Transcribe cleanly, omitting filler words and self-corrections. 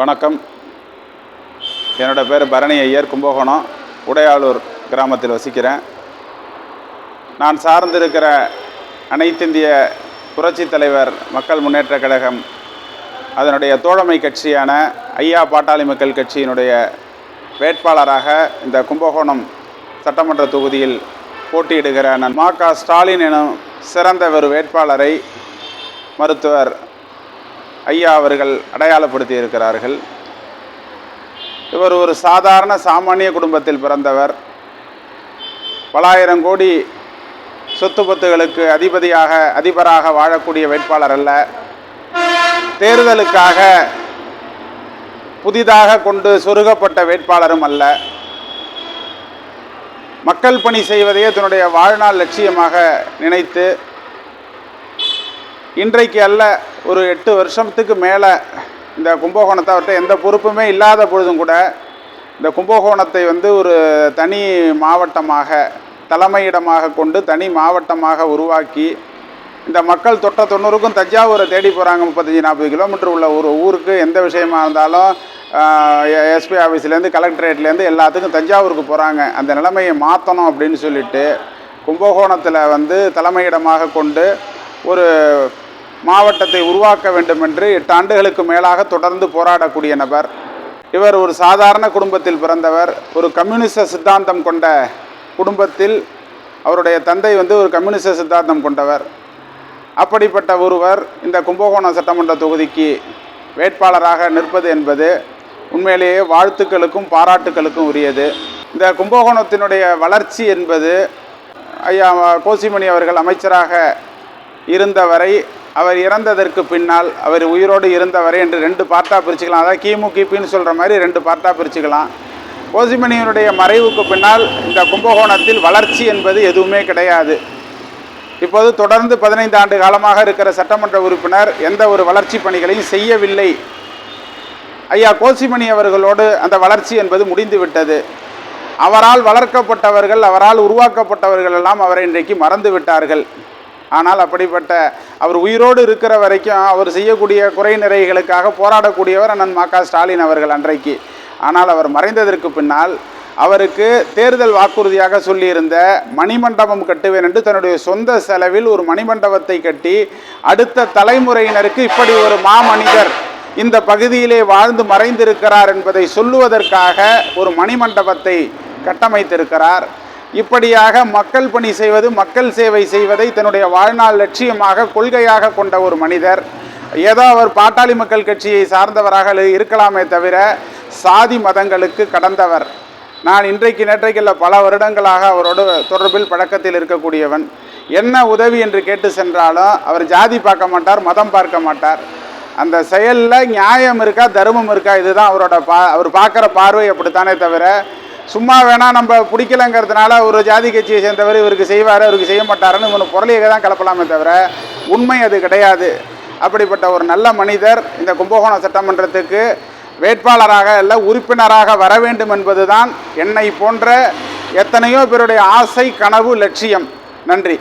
வணக்கம். என்னோடய பேர் பரணி ஐயர். கும்பகோணம் உடையாளூர் கிராமத்தில் வசிக்கிறேன். நான் சார்ந்திருக்கிற அனைத்திந்திய புரட்சித் தலைவர் மக்கள் முன்னேற்றக் கழகம் அதனுடைய தோழமை கட்சியான ஐயா பாட்டாளி மக்கள் கட்சியினுடைய வேட்பாளராக இந்த கும்பகோணம் சட்டமன்ற தொகுதியில் போட்டியிடுகிற நான் மா.க. ஸ்டாலின் எனும் சிறந்த ஒரு வேட்பாளரை மருத்துவர் ஐயா அவர்கள் அடையாளப்படுத்தி இருக்கிறார்கள். இவர் ஒரு சாதாரண சாமானிய குடும்பத்தில் பிறந்தவர். பலாயிரம் கோடி சொத்து பத்துகளுக்கு அதிபராக வாழக்கூடிய வேட்பாளர் அல்ல. தேர்தலுக்காக புதிதாக கொண்டு சொருகப்பட்ட வேட்பாளரும் அல்ல. மக்கள் பணி செய்வதையே தன்னுடைய வாழ்நாள் லட்சியமாக நினைத்து இன்றைக்கு அல்ல, ஒரு 8 வருஷத்துக்கு மேலே இந்த கும்பகோணத்தை அவர்கிட்ட எந்த பொறுப்புமே இல்லாத பொழுதும் கூட இந்த கும்பகோணத்தை ஒரு தனி மாவட்டமாக தலைமையிடமாக கொண்டு தனி மாவட்டமாக உருவாக்கி இந்த மக்கள் தொட்ட 90க்கும் தஞ்சாவூரை தேடி போகிறாங்க. 35-40 கிலோமீட்டர் உள்ள ஒரு ஊருக்கு எந்த விஷயமா இருந்தாலும் எஸ்பி ஆஃபீஸ்லேருந்து கலெக்டரேட்லேருந்து எல்லாத்துக்கும் தஞ்சாவூருக்கு போகிறாங்க. அந்த நிலைமையை மாற்றணும் அப்படின்னு சொல்லிட்டு கும்பகோணத்தில் தலைமையிடமாக கொண்டு ஒரு மாவட்டத்தை உருவாக்க வேண்டும் என்று 8 ஆண்டுகளுக்கு மேலாக தொடர்ந்து போராடக்கூடிய நபர். இவர் ஒரு சாதாரண குடும்பத்தில் பிறந்தவர். ஒரு கம்யூனிச சித்தாந்தம் கொண்ட குடும்பத்தில் அவருடைய தந்தை ஒரு கம்யூனிச சித்தாந்தம் கொண்டவர். அப்படிப்பட்ட ஒருவர் இந்த கும்பகோணம் சட்டமன்ற தொகுதிக்கு வேட்பாளராக நிற்பது என்பது உண்மையிலேயே வாழ்த்துக்களுக்கும் பாராட்டுக்களுக்கும் உரியது. இந்த கும்பகோணத்தினுடைய வளர்ச்சி என்பது ஐயா கோசிமணி அவர்கள் அமைச்சராக இருந்தவரை, அவர் இறந்ததற்கு பின்னால், அவர் உயிரோடு இருந்தவரை என்று 2 பார்ட்டாக பிரிச்சுக்கலாம். அதாவது கிமு கிபின்னு சொல்கிற மாதிரி 2 பார்ட்டாக பிரிச்சுக்கலாம். கோசிமணியினுடைய மறைவுக்கு பின்னால் இந்த கும்பகோணத்தில் வளர்ச்சி என்பது எதுவுமே கிடையாது. இப்போது தொடர்ந்து 15 ஆண்டு காலமாக இருக்கிற சட்டமன்ற உறுப்பினர் எந்த ஒரு வளர்ச்சி பணிகளையும் செய்யவில்லை. ஐயா கோசிமணி அவர்களோடு அந்த வளர்ச்சி என்பது முடிந்து விட்டது. அவரால் வளர்க்கப்பட்டவர்கள், அவரால் உருவாக்கப்பட்டவர்கள் எல்லாம் அவரை இன்றைக்கு மறந்து விட்டார்கள். ஆனால் அப்படிப்பட்ட அவர் உயிரோடு இருக்கிற வரைக்கும் அவர் செய்யக்கூடிய குறை நிறைகளுக்காக போராடக்கூடியவர் அண்ணன் மா.க. ஸ்டாலின் அவர்கள் அன்றைக்கு. ஆனால் அவர் மறைந்ததற்கு பின்னால் அவருக்கு தேர்தல் வாக்குறுதியாக சொல்லியிருந்த மணிமண்டபம் கட்டுவேன் என்று தன்னுடைய சொந்த செலவில் ஒரு மணிமண்டபத்தை கட்டி அடுத்த தலைமுறையினருக்கு இப்படி ஒரு மாமனிதர் இந்த பகுதியிலே வாழ்ந்து மறைந்திருக்கிறார் என்பதை சொல்லுவதற்காக ஒரு மணிமண்டபத்தை கட்டமைத்திருக்கிறார். இப்படியாக மக்கள் பணி செய்வது, மக்கள் சேவை செய்வதை தன்னுடைய வாழ்நாள் லட்சியமாக கொள்கையாக கொண்ட ஒரு மனிதர். ஏதோ அவர் பாட்டாளி மக்கள் கட்சியை சார்ந்தவராக இருக்கலாமே தவிர சாதி மதங்களுக்கு கடந்தவர். நான் இன்றைக்கு நேற்றைக்குள்ள பல வருடங்களாக அவரோடு தொடர்பில் பழக்கத்தில் இருக்கக்கூடியவன். என்ன உதவி என்று கேட்டு சென்றாலும் அவர் ஜாதி பார்க்க மாட்டார், மதம் பார்க்க மாட்டார். அந்த செயலில் நியாயம் இருக்கா, தர்மம் இருக்கா, இதுதான் அவர் பார்க்குற பார்வை. அப்படித்தானே தவிர சும்மா வேணால் நம்ம பிடிக்கலைங்கிறதுனால ஒரு ஜாதி கட்சியை சேர்ந்தவர் இவருக்கு செய்வார், அவருக்கு செய்ய மாட்டாருன்னு இவனு பொருளையாக தான் கலப்பலாமே தவிர உண்மை அது கிடையாது. அப்படிப்பட்ட ஒரு நல்ல மனிதர் இந்த கும்பகோணம் சட்டமன்றத்துக்கு வேட்பாளராக அல்ல, உறுப்பினராக வர வேண்டும் என்பதுதான் என்னை போன்ற எத்தனையோ பேருடைய ஆசை, கனவு, லட்சியம். நன்றி.